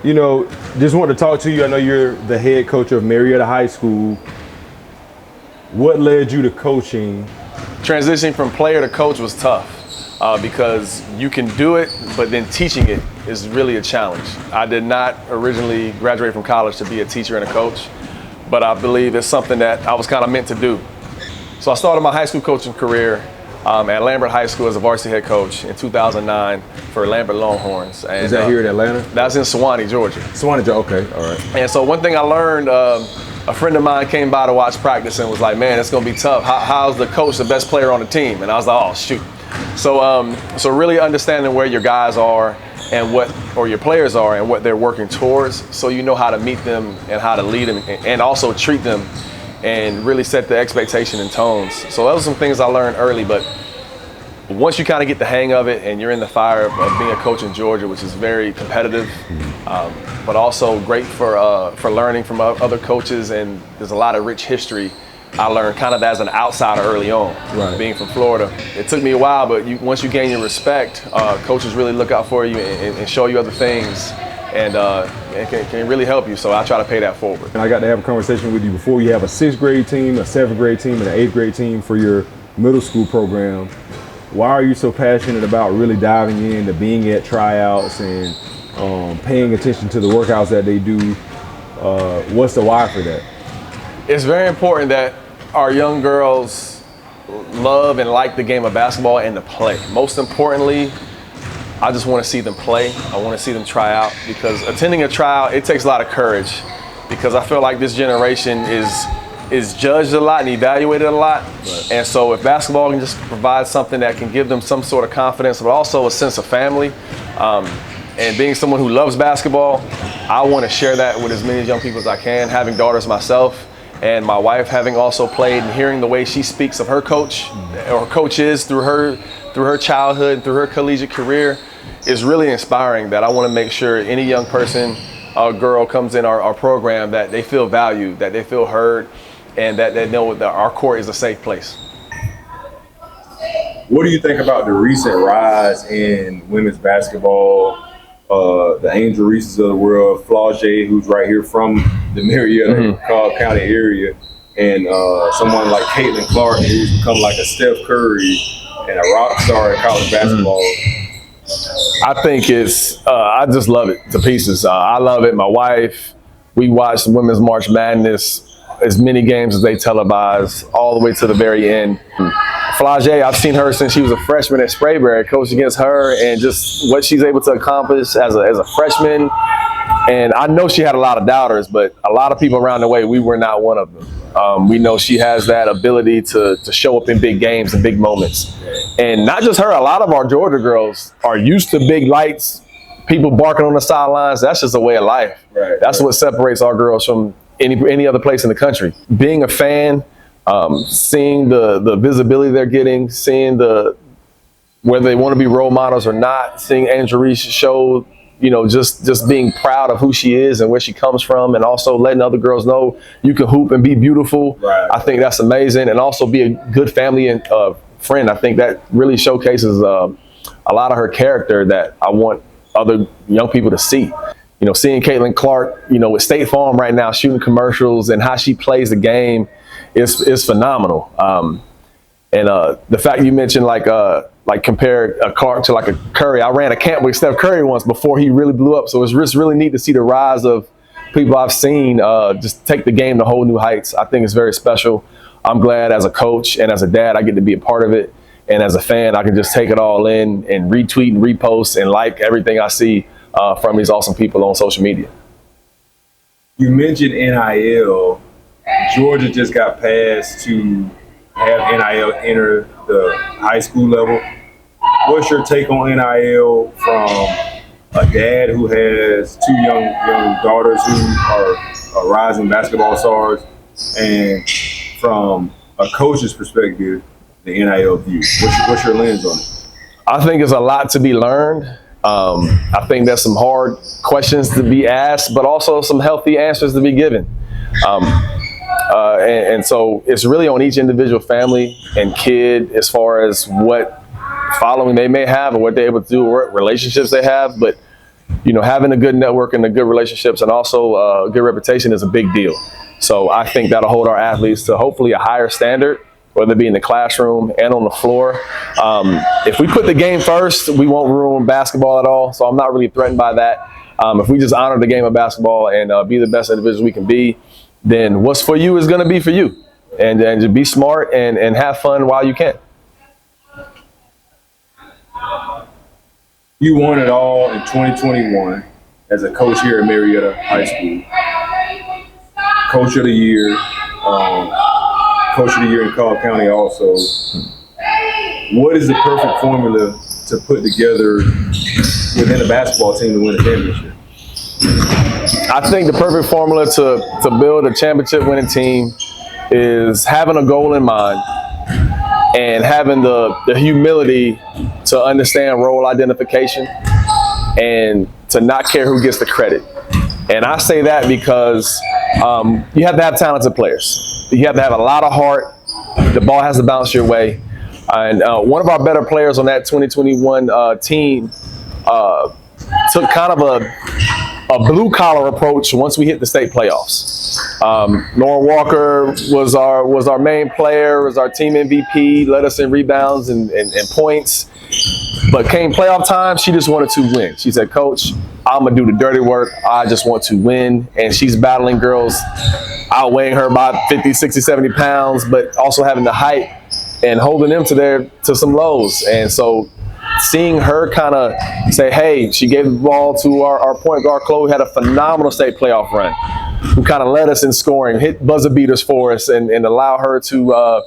Just want to talk to you. I know you're the head coach of Marietta High School. What led you to coaching? Transitioning from player to coach was tough because you can do it, but then teaching it is really a challenge. I did not originally graduate from college to be a teacher and a coach, but I believe it's something that I was kind of meant to do. So I started my high school coaching career at Lambert High School as a varsity head coach in 2009 for Lambert Longhorns. And, is that here in Atlanta? That's in Sewanee, Georgia. Sewanee, Georgia, okay, all right. And so one thing I learned, a friend of mine came by to watch practice and was like, man, it's gonna be tough. How's the coach the best player on the team? And I was like, oh, shoot. So really understanding where your guys are and or your players are and what they're working towards, so you know how to meet them and how to lead them and also treat them and really set the expectation and tones. So those are some things I learned early, but once you kind of get the hang of it and you're in the fire of being a coach in Georgia, which is very competitive, but also great for learning from other coaches, and there's a lot of rich history I learned kind of as an outsider early on, right. Being from Florida. It took me a while, but once you gain your respect, coaches really look out for you and show you other things, and can really help you. So I try to pay that forward. And I got to have a conversation with you before. You have a 6th grade team, a 7th grade team, and an 8th grade team for your middle school program. Why are you so passionate about really diving into being at tryouts and paying attention to the workouts that they do? What's the why for that? It's very important that our young girls love and like the game of basketball and to play. Most importantly, I just want to see them play. I want to see them try out, because attending a tryout, it takes a lot of courage, because I feel like this generation is judged a lot and evaluated a lot. Right. And so if basketball can just provide something that can give them some sort of confidence, but also a sense of family, and being someone who loves basketball, I want to share that with as many young people as I can. Having daughters myself, and my wife having also played, and hearing the way she speaks of her coach or coaches through her childhood and through her collegiate career is really inspiring. That I want to make sure any young person or girl comes in our program that they feel valued, that they feel heard, and that they know that our court is a safe place. What do you think about the recent rise in women's basketball? The Angel Reeses of the world, Flau'jae, who's right here from the Marietta Cobb County area, and someone like Caitlin Clark, who's become like a Steph Curry and a rock star in college basketball. I think I just love it to pieces. I love it. My wife, we watched Women's March Madness, as many games as they televise, all the way to the very end. Flau'jae, I've seen her since she was a freshman at Sprayberry, coached against her, and just what she's able to accomplish as a freshman. And I know she had a lot of doubters, but a lot of people around the way, we were not one of them. We know she has that ability to show up in big games and big moments. And not just her, a lot of our Georgia girls are used to big lights, people barking on the sidelines. That's just a way of life. Right, That's what separates our girls from any other place in the country. Being a fan, seeing the visibility they're getting, seeing whether they want to be role models or not, seeing Angel Reese show, just being proud of who she is and where she comes from, and also letting other girls know you can hoop and be beautiful. Right. I think that's amazing, and also be a good family and friend. I think that really showcases a lot of her character that I want other young people to see. Seeing Caitlin Clark, with State Farm right now, shooting commercials, and how she plays the game is phenomenal. And the fact you mentioned, like compare a Clark to like a Curry. I ran a camp with Steph Curry once before he really blew up. So it's just really neat to see the rise of people I've seen just take the game to whole new heights. I think it's very special. I'm glad as a coach and as a dad, I get to be a part of it. And as a fan, I can just take it all in and retweet and repost and like everything I see from these awesome people on social media. You mentioned NIL. Georgia just got passed to have NIL enter the high school level. What's your take on NIL from a dad who has two young daughters who are rising basketball stars, and from a coach's perspective, the NIL view? What's your lens on it? I think there's a lot to be learned. I think there's some hard questions to be asked, but also some healthy answers to be given. And so it's really on each individual family and kid as far as what following they may have and what they're able to do, what relationships they have. But having a good network and the good relationships and also a good reputation is a big deal. So I think that'll hold our athletes to hopefully a higher standard, whether it be in the classroom and on the floor. If we put the game first, we won't ruin basketball at all. So I'm not really threatened by that. If we just honor the game of basketball and be the best individuals we can be, then what's for you is going to be for you. And just be smart and have fun while you can. You won it all in 2021 as a coach here at Marietta High School. Coach of the year, Coach of the year in Cobb County also. What is the perfect formula to put together within a basketball team to win a championship? I think the perfect formula to build a championship winning team is having a goal in mind and having the humility to understand role identification and to not care who gets the credit. And I say that because you have to have talented players. You have to have a lot of heart. The ball has to bounce your way. And one of our better players on that 2021 team took kind of a blue-collar approach once we hit the state playoffs. Lauren Walker was our main player, was our team MVP, led us in rebounds and points. But came playoff time, she just wanted to win. She said, Coach, I'm going to do the dirty work. I just want to win. And she's battling girls outweighing her by 50, 60, 70 pounds, but also having the height and holding them to some lows. And so seeing her kind of say, hey, she gave the ball to our point guard, Chloe, had a phenomenal state playoff run, who kind of led us in scoring, hit buzzer beaters for us, and allow her to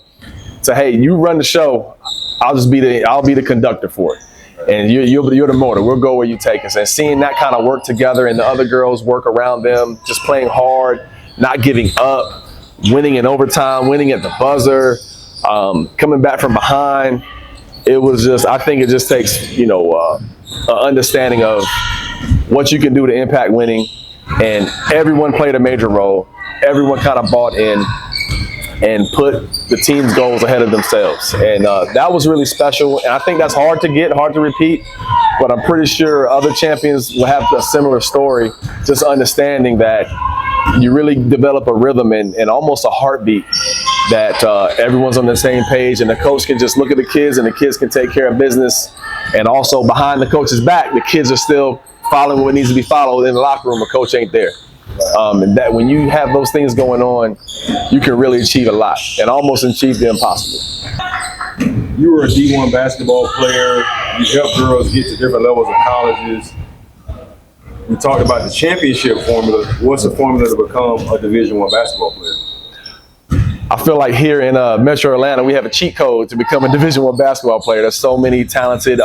say, hey, you run the show. I'll be the conductor for it. And you're the motor. We'll go where you take us. And seeing that kind of work together and the other girls work around them, just playing hard, not giving up, winning in overtime, winning at the buzzer, coming back from behind. It was just, I think it just takes, an understanding of what you can do to impact winning. And everyone played a major role. Everyone kind of bought in and put the team's goals ahead of themselves. And that was really special. And I think that's hard to get, hard to repeat. But I'm pretty sure other champions will have a similar story, just understanding that you really develop a rhythm and almost a heartbeat that everyone's on the same page, and the coach can just look at the kids and the kids can take care of business. And also behind the coach's back, the kids are still following what needs to be followed in the locker room. A coach ain't there. And that when you have those things going on, you can really achieve a lot and almost achieve the impossible. You were a D1 basketball player. You helped girls get to different levels of colleges. We talked about the championship formula. What's the formula to become a Division I basketball player? I feel like here in Metro Atlanta, we have a cheat code to become a Division I basketball player. There's so many talented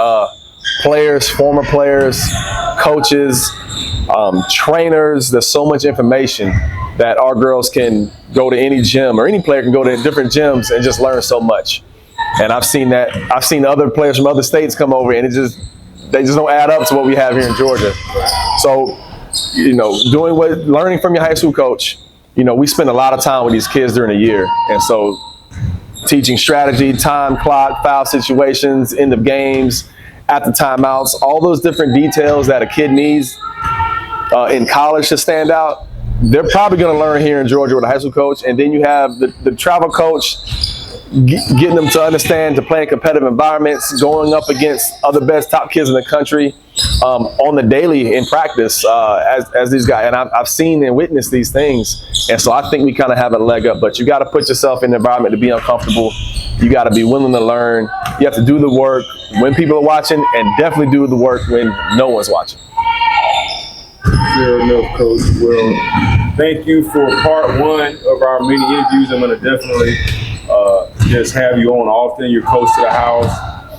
players, former players, coaches, trainers. There's so much information that our girls can go to any gym, or any player can go to different gyms and just learn so much. And I've seen that. I've seen other players from other states come over, and they just don't add up to what we have here in Georgia. So, learning from your high school coach, we spend a lot of time with these kids during the year. And so teaching strategy, time clock, foul situations, end of games, at the timeouts, all those different details that a kid needs in college to stand out, they're probably going to learn here in Georgia with a high school coach. And then you have the travel coach getting them to understand to play in competitive environments, going up against other best top kids in the country on the daily in practice as these guys. And I've seen and witnessed these things. And so I think we kind of have a leg up, but you got to put yourself in the environment to be uncomfortable. You got to be willing to learn. You have to do the work when people are watching, and definitely do the work when no one's watching. Fair enough, Coach. Well, thank you for part one of our mini interviews. I'm going to definitely just have you on often. You're close to the house.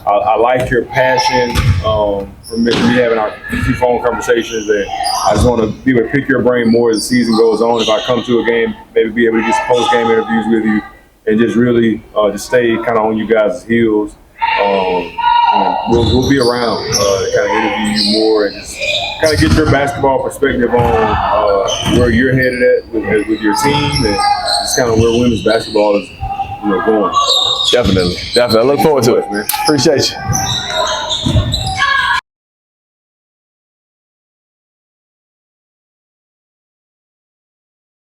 I like your passion from me having our few phone conversations. And I just want to be able to pick your brain more as the season goes on. If I come to a game, maybe be able to get some post-game interviews with you and just really just stay kind of on you guys' heels. We'll be around to kind of interview you more and just kind of get your basketball perspective on where you're headed at with your team, and just kind of where women's basketball is going. Definitely. I look forward to it, man. Appreciate you.